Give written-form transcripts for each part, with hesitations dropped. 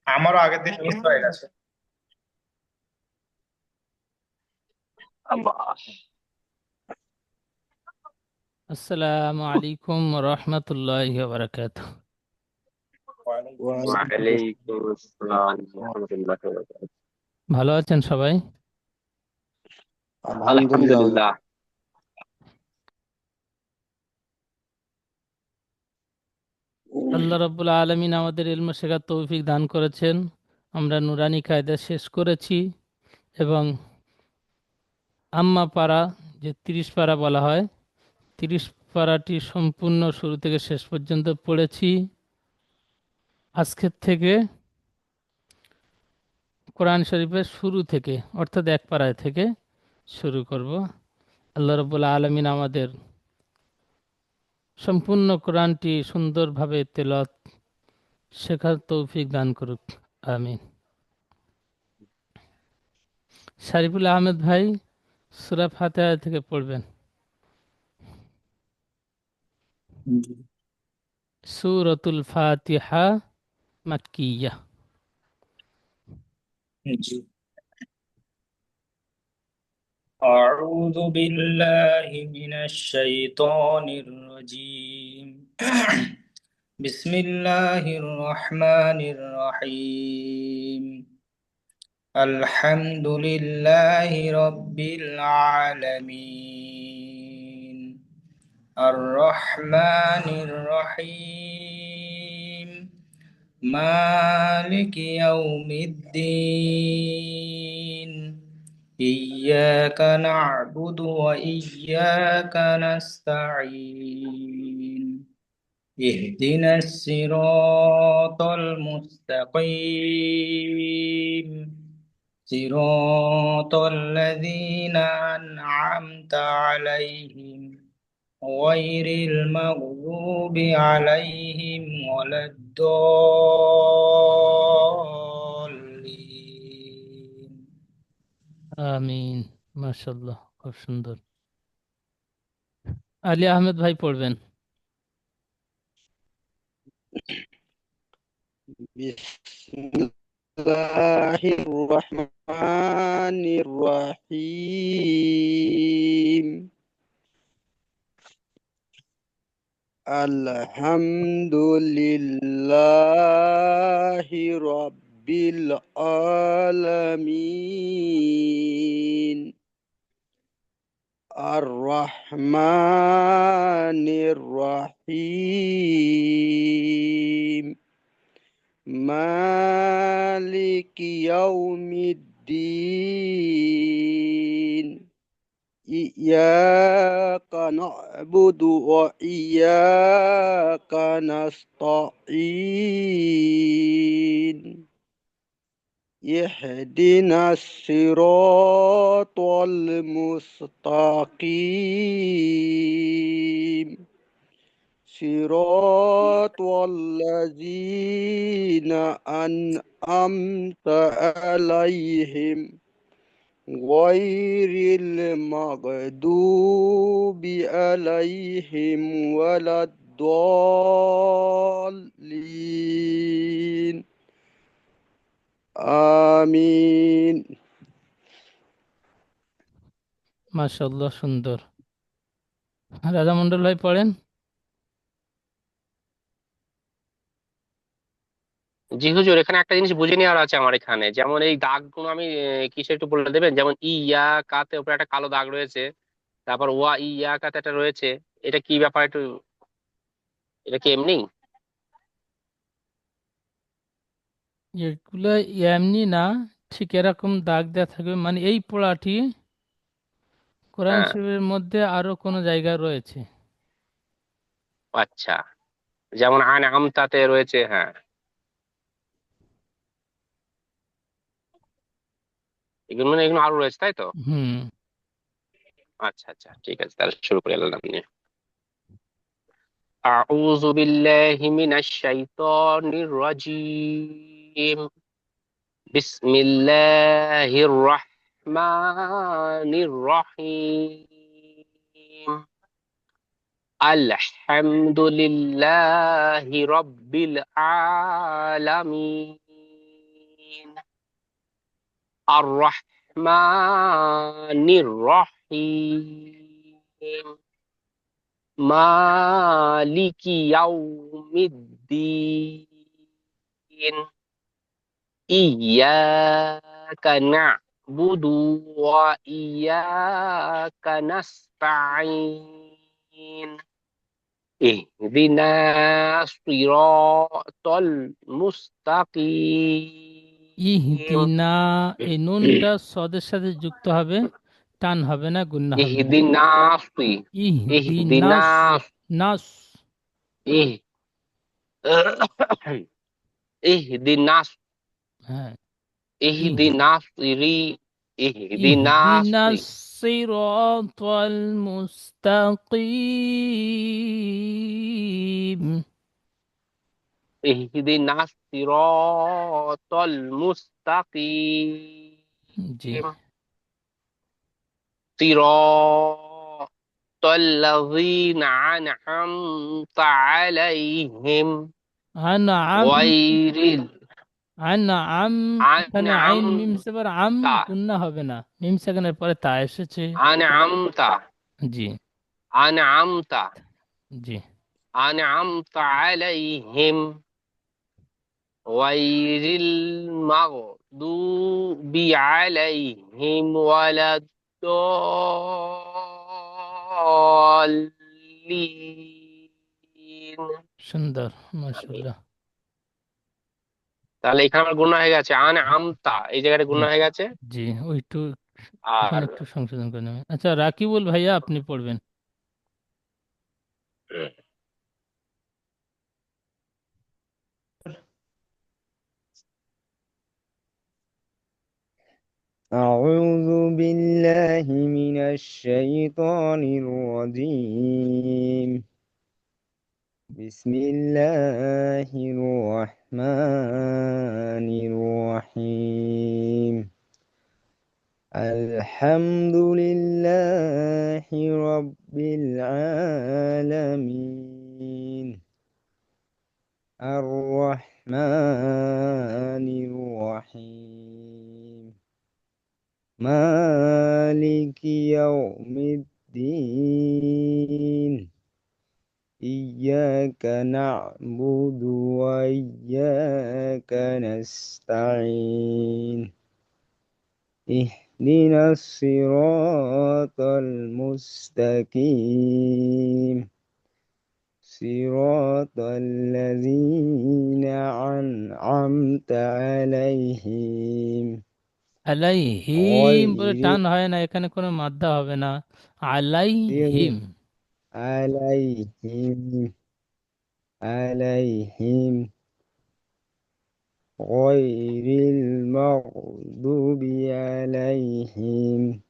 আমারও আগের দিন মিস হয়ে গেছে। আসসালামু আলাইকুম রহমতুল্লাহি ওয়া বারাকাতুহু। ওয়ালাইকুম ওয়ালাইকুম আসসালাম আসসালাম। রহমতুল্লাহ। ভালো আছেন সবাই? আলহামদুলিল্লাহ। আলহামদুলিল্লাহ। আল্লাহ রাব্বুল আলামিন আমাদের ইলম শেখার তৌফিক দান করেছেন। আমরা নুরানি কায়দা শেষ করেছি এবং আম্মা পারা, যে 30 পারা বলা হয়, 30 পারাটি সম্পূর্ণ শুরু থেকে শেষ পর্যন্ত পড়েছি। আজকের থেকে কোরআন শরীফের শুরু থেকে, অর্থাৎ এক পারায় থেকে শুরু করব। আল্লাহ রাব্বুল আলামিন আমাদের সম্পূর্ণ কোরআনটি সুন্দরভাবে তেলাওয়াত শেখার তৌফিক দান করুক, আমিন। শারিফুল আহমেদ ভাই সূরা ফাতিহা থেকে পড়বেন। সূরাতুল ফাতিহা মাক্কিয়া। জি। أعوذ بالله من الشيطان الرجيم. بسم الله الرحمن الرحيم. الحمد لله رب العالمين. الرحمن الرحيم. مالك يوم الدين. إياك نعبد وإياك نستعين. اهدنا الصراط المستقيم. صراط الذين أنعمت عليهم غير المغضوب عليهم ولا الضالين. আমিন। মাশাআল্লাহ, খুব সুন্দর। আলী আহমেদ ভাই পড়বেন। বিসমিল্লাহির রহমানির রহিম। আলহামদুলিল্লাহি রাব্বিল আলামিন। আর রহমানির রহিম। مالك يوم الدين. إياك نعبد وإياك نستعين. اهدنا الصراط المستقيم. صراط الذين أنعمت عليهم غير المغضوب عليهم ولا الضالين. آمين. মাশাআল্লাহ, সুন্দর। রাজা মন্ডল ভাই পড়েন। জি হুজুর, এখানে একটা জিনিস বুঝে নেওয়ার আছে আমার। এখানে যেমন এই দাগগুলো আমি কিসে একটু বলে দেবেন? যেমন ইয়া কাতে উপরে একটা কালো দাগ রয়েছে, তারপর ওয়া ইয়া কাতে একটা রয়েছে। এটা কি ব্যাপার একটু? এটা কি এমনি? এগুলো এমনি না, ঠিক এরকম দাগ দেওয়া থাকবে, মানে এই পড়াটি কোরআন হ্যাঁ। শরীফের মধ্যে আরো কোনো জায়গায় রয়েছে। আচ্ছা, যেমন আন আমতাতে রয়েছে। হ্যাঁ, এগুলো মানে এগুলো আরো রয়েছে, তাই তো? হুম। আচ্ছা আচ্ছা, ঠিক আছে, তাহলে শুরু করে আল্লাহ নিয়ে। أعوذ بالله من الشيطان الرجيم. بسم الله الرحمن الرحيم. الحمد لله رب العالمين. الرحمن الرحيم مالك يوم الدين إياك نعبد وإياك نستعين اهدنا الصراط المستقيم ইহদিনা, এই নুনটা সদের সাথে যুক্ত হবে, টান হবে না, গুন্না হবে। اهدنا اهدنا ইহদিনাস, নাস, إه- اهدنا হ্যাঁ, اهدنا اهدنا ইহদিনাস সিরাতাল মুস্তাকিম। اهدنا الصراط জি, المستقيم صراط الذين أنعمت عليهم আনআম, غير আনআম, এখানে আইন মিম أنعمت সেবার আম গুন্না হবে না, মিম সেখানের পরে তা এসেছে। أنعمت জি, أنعمت জি, أنعمت عليهم غير المغضوب عليهم ولا الضالين সুন্দর, মাশাআল্লাহ। তাহলে এখানে আমার গুণা হয়ে গেছে আমতা, এই জায়গাটা জি, গুণা হয়ে গেছে। জি, ওইটু আর এখানে একটু সংশোধন করে নেবেন। আচ্ছা, রাকিবুল ভাইয়া আপনি পড়বেন। أعوذ بالله من الشيطان الرجيم. بسم الله الرحمن الرحيم. الحمد لله رب العالمين. الرحمن الرحيم. مالك يوم الدين. إياك نعبد وإياك نستعين. اهدنا الصراط المستقيم. صراط الذين أنعمت عليهم আলাইহিম বলে غير টান হয় না, এখানে কোনো মাদ্দা হবে না। আলাইহিম, عليهم عليهم غير المغضوب عليهم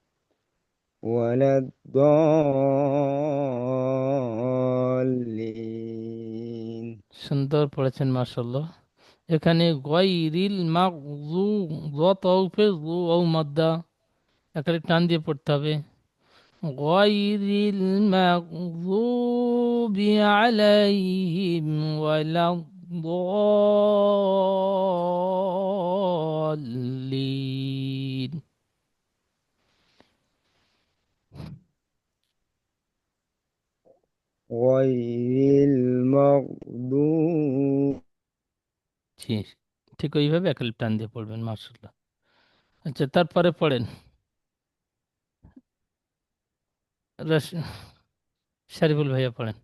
ولا الضالين. সুন্দর পড়েছেন, মাশাআল্লাহ। এখানে গায়রিল মাগযুব, য তৌফে যু ও মাদ্দা, এখানে টান দিয়ে পড়তে হবে। গায়রিল মাগযুবি আলাইহিম ওয়ালাদ-দাল্লিন। غير المغضوب জি, ঠিক ওইভাবে একালি টান দিয়ে পড়বেন, মাশাআল্লাহ। আচ্ছা, তারপরে পড়েন শারিফুল ভাইয়া পড়েন।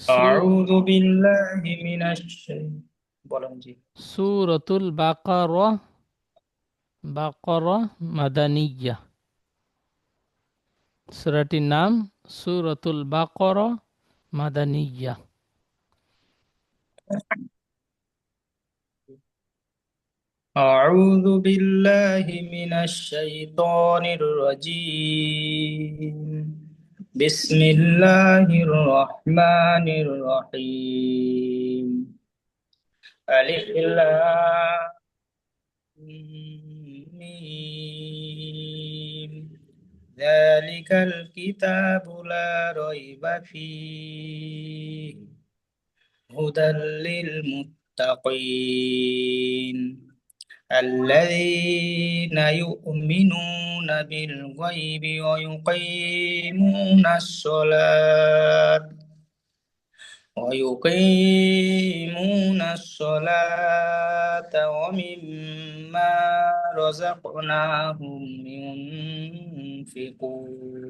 أعوذ بالله من الشيطان বলেন জি। সূরাতুল বাকারা, বাকারা মাদানিয়া। সূরাটির নাম সূরাতুল বাকারা মাদানিয়া। أعوذ بالله من الشيطان الرجيم بسم الله الرحمن الرحيم ألف لام ميم ذلك الكتاب لا ريب فيه هدى للمتقين المتقين الذين يؤمنون بالغيب ومما رزقناهم ينفقون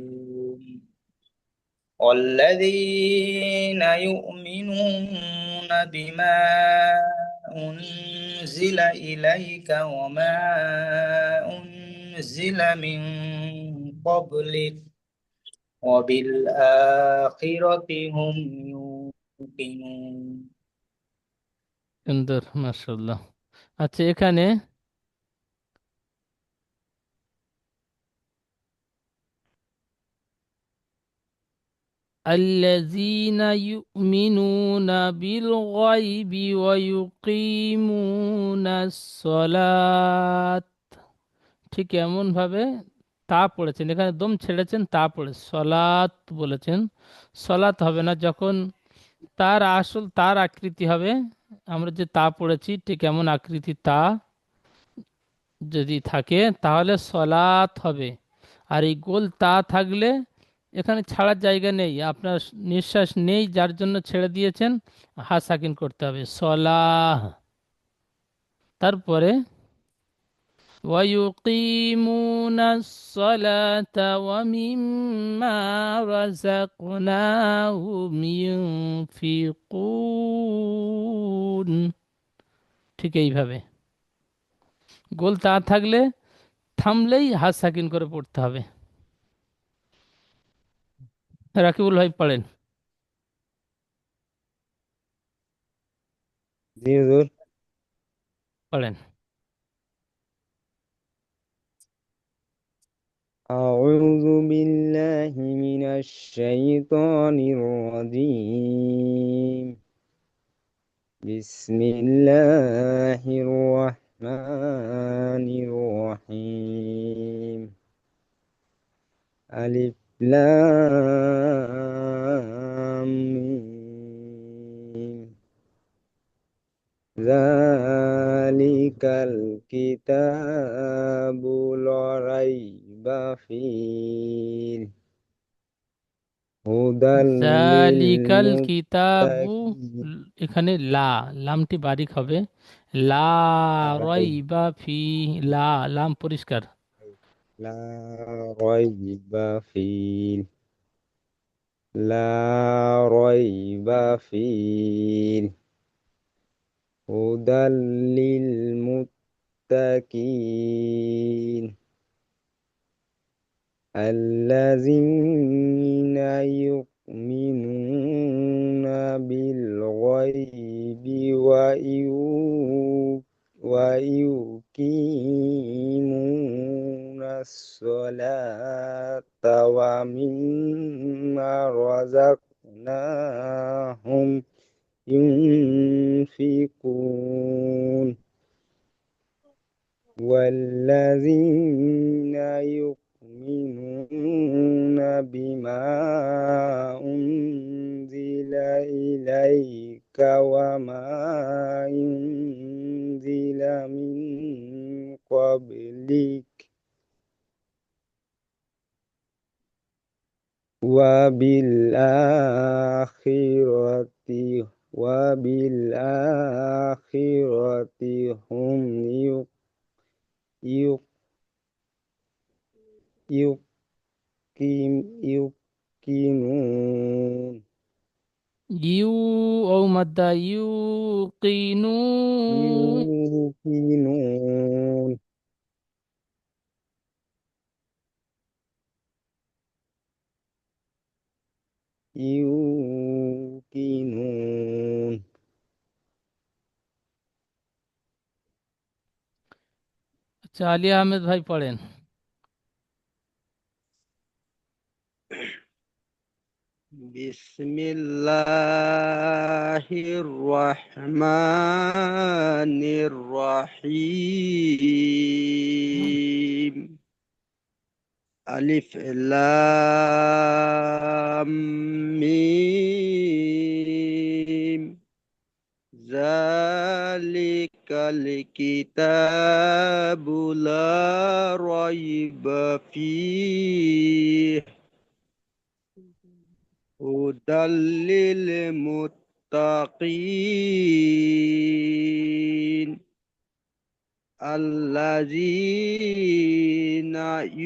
والذين يؤمنون بما أنزل إليك وما أنزل من قبلك وبالآخرة هم يوقنون সুন্দর, মাশাআল্লাহ। আচ্ছা, এখানে الذين يؤمنون بالغيب ويقيمون الصلاة, ঠিক এমন ভাবে তা পড়েছেন, এখানে দম ছেড়েছেন, তা পড়ে সলাত বলেছেন। সলাত হবে না, যখন তার আসল তার আকৃতি হবে, আমরা যে তা পড়েছি ঠিক এমন আকৃতি তা যদি থাকে তাহলে সলাত হবে। আর এই গোল তা থাকলে এখানে ছাড়ার জায়গা নেই, আপনার নিঃশ্বাস নেই, যার জন্য ছেড়ে দিয়েছেন, হা সাকিন করতে হবে সলাহ। তারপরে ويقيمون الصلاة ومما رزقناهم ينفقون, ঠিক এইভাবে গোল তা থাকলে থামলেই হাত সাকিন করে পড়তে হবে। রাকিবুল ভাই পড়েন। জি হুজুর। পড়েন। أعوذ بالله من الشيطان الرجيم. بسم الله الرحمن الرحيم. ألف لام ميم. ذلك الكتاب لا ريب فيه هدى জালিকাল কিতাবু, للمتقين. এখানে লামটি বারিক হবে। লা রাইবা ফি, লাম পরিষ্কার। لا ريب فيه لا ريب فيه هدى للمتقين الذين يؤمنون بالغيب ويقيمون الصلاة ومما رزقناهم ينفقون والذين يؤمنون بما أنزل إليك وما أنزل من قبلك وبالآخرة هم يوقنون ইউ ও মাদ্দা ইউকিনু, يوقنون يوقنون আচ্ছা, আলী আহমেদ ভাই পড়েন। بسم الله الرحمن الرحيم ألف لام ميم ذلك الكتاب لا ريب فيه هدى للمتقين الذين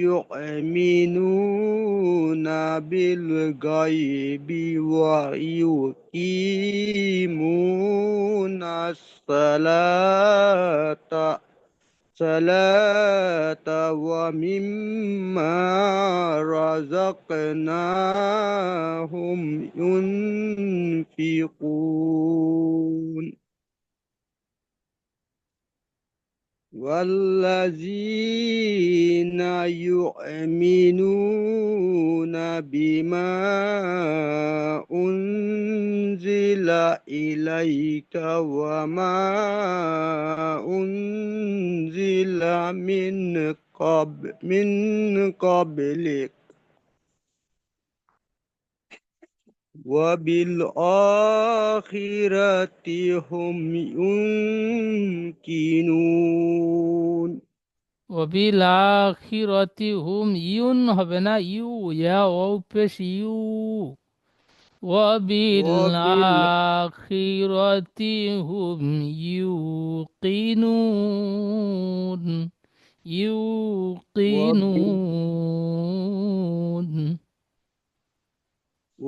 يؤمنون بالغيب ويقيمون الصلاة ومما رزقناهم ينفقون والذين يؤمنون بما أنزل إليك وما أنزل من قبلك وبالآخرة هم يوقنون وبالآخرة هم হবে না ইয়া ও পেশ ইউ وبالآخرة هم يوقنون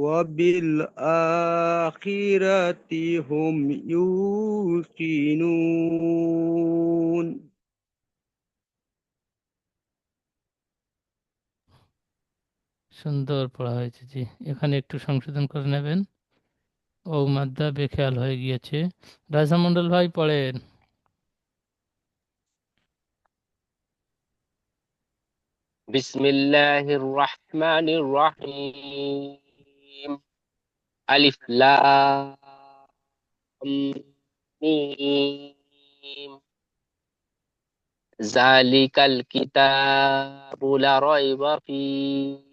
وبالآخرة هم يوقنون সুন্দর পড়া হয়েছে জি। এখানে একটু সংশোধন করে নেবেন। ও মাদ্দা বেখেয়াল হয়ে গিয়েছে। রাজা মন্ডল ভাই পড়েন। বিসমিল্লাহির রহমানির রহিম আলিফ লাম মিম জালিকাল কিতাবু লা রাইবা ফীহি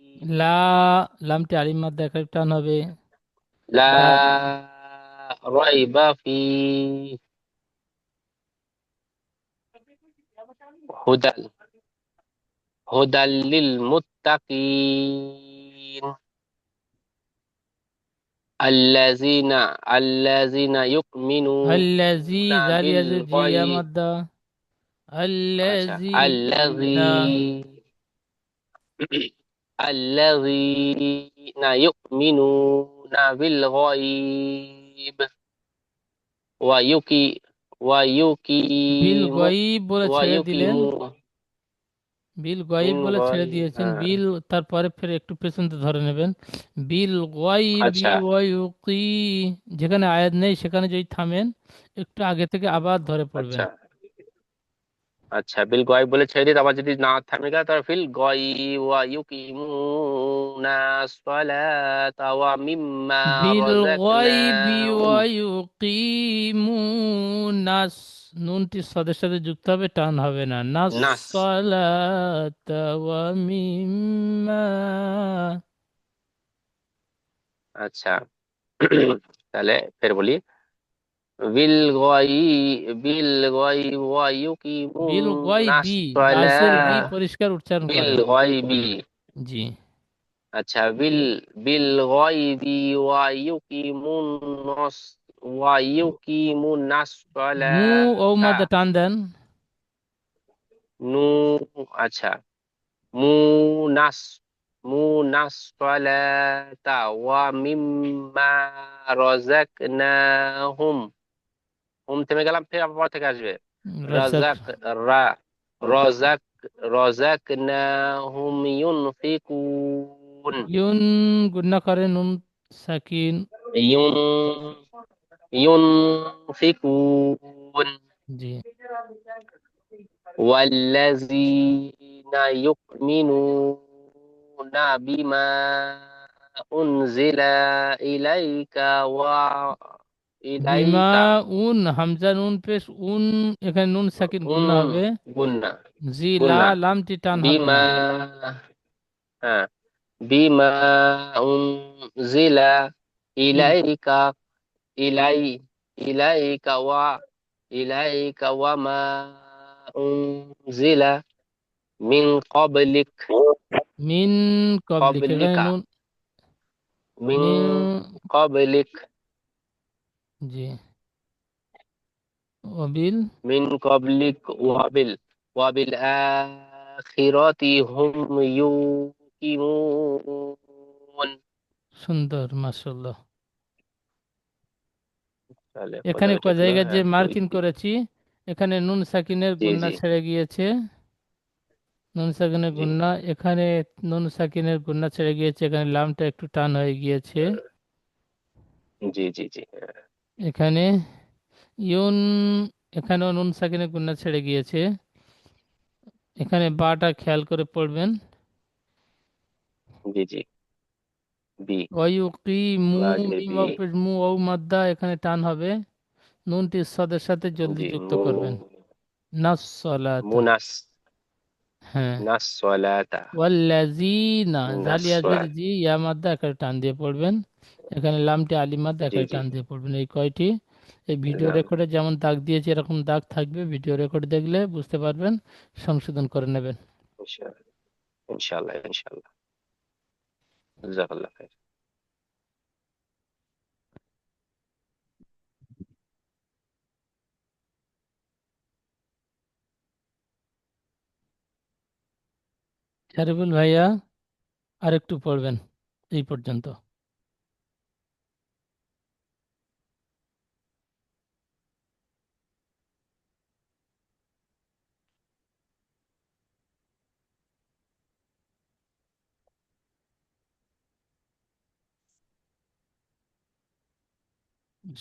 লামটি আলিফ মাদ্দা একালিফ টান হবে। লা বা রাইবা ফীহি হুদাল হুদাল লিল মুত্তাকিন আল্লাযিনা ইউমিনুনা আল্লাযী বিল জালিয়াজের জি ইয়া গায়ব মাদ্দা আচ্ছা আল্লাযীনা আল্লাযীনা ইউমিনুনা বিল গায়ব ওয়া ইউকি ওয়া বিল ইউকিমু গায়ব বলে ওয়া ছেড়ে দিলেন। ইউকিমু বিল গায়ব মিন বলে ছেড়ে গায়ব দিয়েছেন। হ্যাঁ বিল তারপরে ফের একটু পেছনতে ধরে নেবেন। বিল গায়বি আচ্ছা ওয়া ইউকি, যেখানে আয়াত নেই সেখানে যদি থামেন একটু আগে থেকে আবার ধরে পড়বেন। আচ্ছা আচ্ছা বিল গায়ব বলে ছেড়ে দিই, আবার যদি না থামে গেল তাহলে ফিল গায়ব ওয়া ইউকিমুনা সলাতা ওয়া মিম্মা বিল গায়বি রাযাকনাহুম ওয়া ইউকিমুনাস, নুনটি সাদের সাথে যুক্ত হবে, টান হবে না। নাস নাস সালাতা ওয়া মিম্মা। আচ্ছা তাহলে ফের বলি বিল গায়ব ওয়া বিল ইউকিমুনা গায়বি, বাইসের বি সলাহ পরিষ্কার উচ্চারণ বিল করেন। গায়বি জি। আচ্ছা বিল গায়বি ওয়া ইউকিমুনাস মু ও সালাতা মাদা টান দেন। নু আচ্ছা মুনাস মুনাস সালাতা ওয়া মিম্মা রাযাকনাহুম থেমে গেলাম, ফের আবার থেকে আসবে রাজাক, রাযাক রা রাযাক রাযাকনাহুম ইউনফিকুন ইউন গুন্না করে নুন সাকিন। ইউন ইউনফিকুন জি। والذين يؤمنون بما أنزل إليك বিমা وإليك হামজা নুন পেশ এখানে নুন সাকিন গুন্না হবে। গুন্না জি গুন্না লামটি টান হবে বিমা না। হ্যাঁ বিমা উনজিলা ইলাইকা ইলাই ইলাইকা ওয়া ইলাইকা ওয়া মা উনজিলা মিন ক্বাবলিক মিন কবলিক, এখানে ক্বাবলিকা নুন মিন মিন, ক্বাবলিক জি, ওবিল, মিন ক্বাবলিক ওয়াবিল আখিরাতি হুম ইউকিনুন। সুন্দর, মাশাআল্লাহ। তাহলে এখানে প্রথমে ক ঠিক হলো জায়গায় যে 1 2 মার্কিং 3। করেছি, এখানে নুন সাকিনের জি গুন্না জি ছেড়ে গিয়েছে, নুন সাকিনের জি গুন্না, এখানে নুন সাকিনের গুন্না ছেড়ে গিয়েছে, এখানে লামটা একটু টান হয়ে গিয়েছে, জি জি জি এখানে ইউন, এখানেও নুন সাকিনের গুন্না ছেড়ে গিয়েছে, এখানে বাটা খেয়াল করে পড়বেন। জি জি বি ওয়ায়ুকিমু, ওয়াজের মিম বি। ওয়াও পেশ মু ওয়াও মাদ্দা, এখানে টান হবে, নুনটি সদের সাথে জলদি জি যুক্ত করবেন। নাসসালাতা, মুনাস হ্যাঁ। নাসসালাতা ওয়াল্লাযীনা, জালিয়াজের নাসসালাত। জি, ইয়া মাদ্দা এখানে টান দিয়ে পড়বেন, এখানে লামটি আলিফ মাদ্দা জি এখানে জি টান দিয়ে পড়বেন। এই কয়টি, এই ভিডিও লাম রেকর্ডে যেমন দাগ দিয়েছে এরকম দাগ থাকবে, ভিডিও রেকর্ড দেখলে বুঝতে পারবেন, সংশোধন করে নেবেন। ইনশাআল্লাহ ইনশাআল্লাহ ইনশাআল্লাহ। জাযাকাল্লাহ খাইর। শারিফুল ভাইয়া আরেকটু পড়বেন এই পর্যন্ত।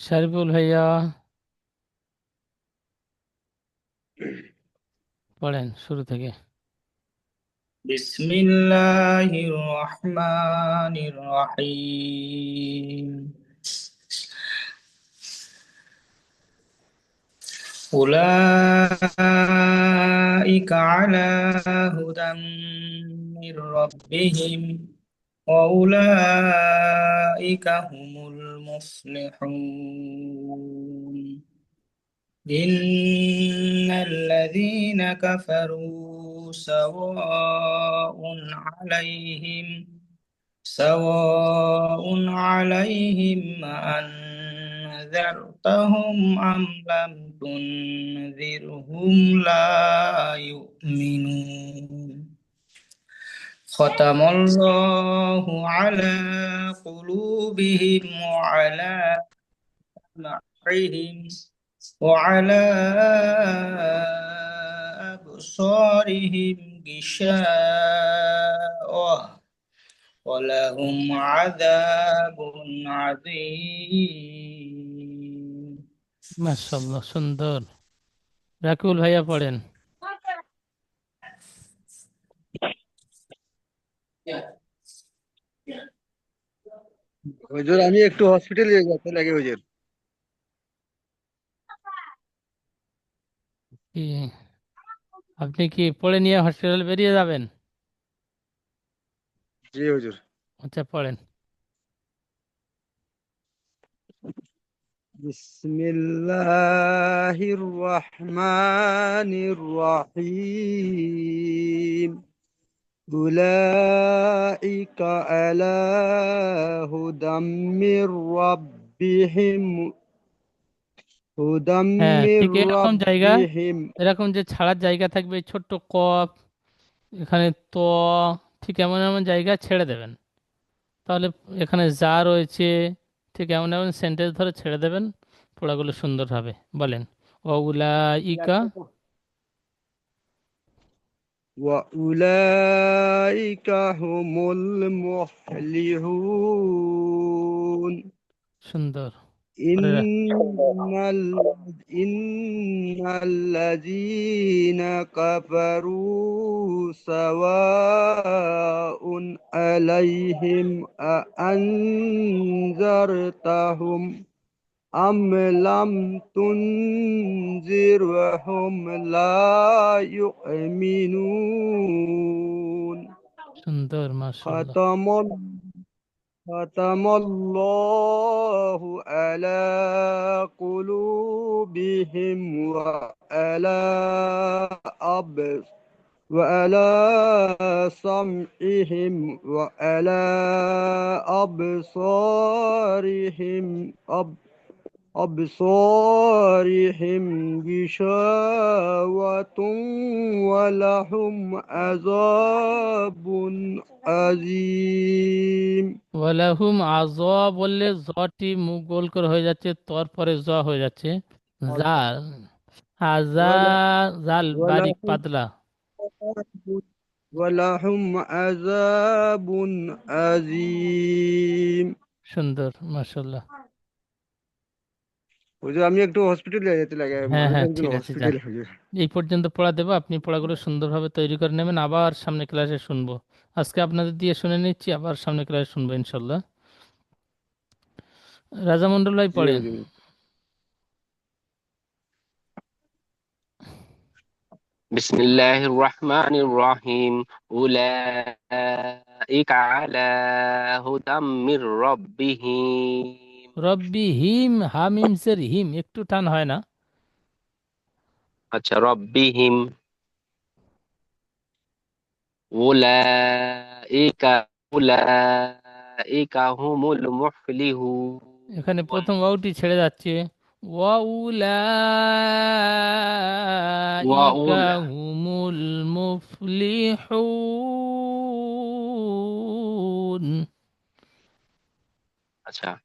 শারিফুল ভাইয়া পড়েন শুরু থেকে। بسم الله الرحمن الرحيم أولئك على هدى من ربهم وأولئك هم المفلحون إن الذين كفروا سواء عليهم أنذرتهم أم لم تنذرهم لا يؤمنون ختم الله على قلوبهم وعلى سمعهم وعلى أبصارهم غشاوة ولهم عذاب عظيم মাশাআল্লাহ, সুন্দর। রাকিবুল ভাইয়া পড়েন। হুজুর আমি একটু হসপিটালে যেতে লাগে হুজুর। কি, আপনি কি পড়ে নিয়ে হসপিটাল বেরিয়ে যাবেন? জি হুজুর। আচ্ছা পড়েন। বিসমিল্লাহির রহমানির রহিম উলাইকা আলা হুদাম মির রাব্বিহিম হুদাম হ্যাঁ, মির ঠিক এরকম জায়গা, রাব্বিহিম। এরকম যে ছাড়ার জায়গা থাকবে, এই ছোট্ট কফ, এখানে ত, ঠিক এমন এমন জায়গা ছেড়ে দেবেন। তাহলে এখানে যা রয়েছে, ঠিক এমন এমন সেন্টেন্স ধরে ছেড়ে দেবেন, পড়াগুলো সুন্দর হবে। বলেন, অউলাইকা, وأولئك هم المفلحون সুন্দর। পরে إن الذين كفروا سواء عليهم أأنذرتهم أم لم تنذرهم لا يؤمنون সুন্দর, মাশাআল্লাহ। ختم ختم الله على قلوبهم أب وعلى سمعهم وعلى أبصارهم غشاوة ولهم عذاب عظيم ওয়ালাহুম আয বললে জটি মুখ গোল করে হয়ে যাচ্ছে, তর পরে জ হয়ে যাচ্ছে। জাল হাজা, وله- জাল বারিক ولهم পাতলা। ولهم عذاب عظيم সুন্দর, মাশাআল্লাহ। ওই যে আমি একটু হসপিটালে যেতে লাগে, হ্যাঁ মানুষ হ্যাঁ, একজন ঠিক আছে, যান। হসপিটালে লাগে। এই পর্যন্ত পড়া দেবো, আপনি পড়াগুলো সুন্দরভাবে তৈরি করে নেবেন, আবার সামনে ক্লাসে শুনবো। আজকে আপনাদের দিয়ে শুনে নিচ্ছি, আবার সামনে ক্লাসে শুনবো ইনশাল্লাহ। রাজা মন্ডল ভাই জি পড়েন। হুজুর। বিসমিল্লাহির রহমানির রহিম। উলাইকা আলা হুদাম মির রাব্বিহিম। রব্বি হিম, হামিম সের হিম একটু টান হয় না? আচ্ছা, রব্বিহিম। উলাইকা উলাইকা হুমুল মুফলিহুন। এখানে প্রথম ওয়াওটি ছেড়ে যাচ্ছে। ওয়াউলাইকা ওয়া হুমুল মুফলিহুন। আচ্ছা,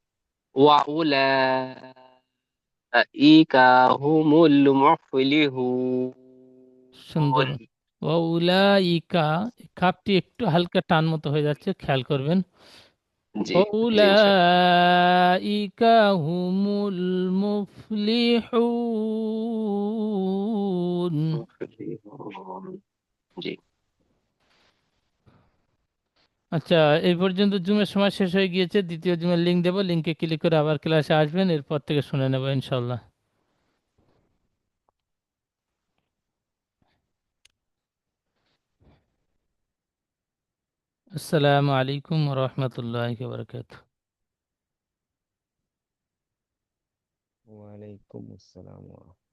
ওয়াউলাইকা হুমুল সুন্দর। মুফলিহুন। ওয়াউলাইকা, কাপটি একটু হালকা টান মতো হয়ে যাচ্ছে, খেয়াল করবেন। জি, জি, ইনশাআল্লাহ। ওয়াউলাইকা হুমুল মুফলিহুন। মুফলিহুন। জি। আচ্ছা, এই পর্যন্ত জুমের সময় শেষ হয়ে গিয়েছে। দ্বিতীয় জুমের লিঙ্ক দেবো, লিঙ্কে ক্লিক করে আবার ক্লাসে আসবেন, এরপর থেকে শুনে নেবো ইনশাল্লাহ। আসসালামু আলাইকুম রহমতুল্লাহি ওয়া বারাকাতুহু। ওয়ালাইকুম আসসালাম।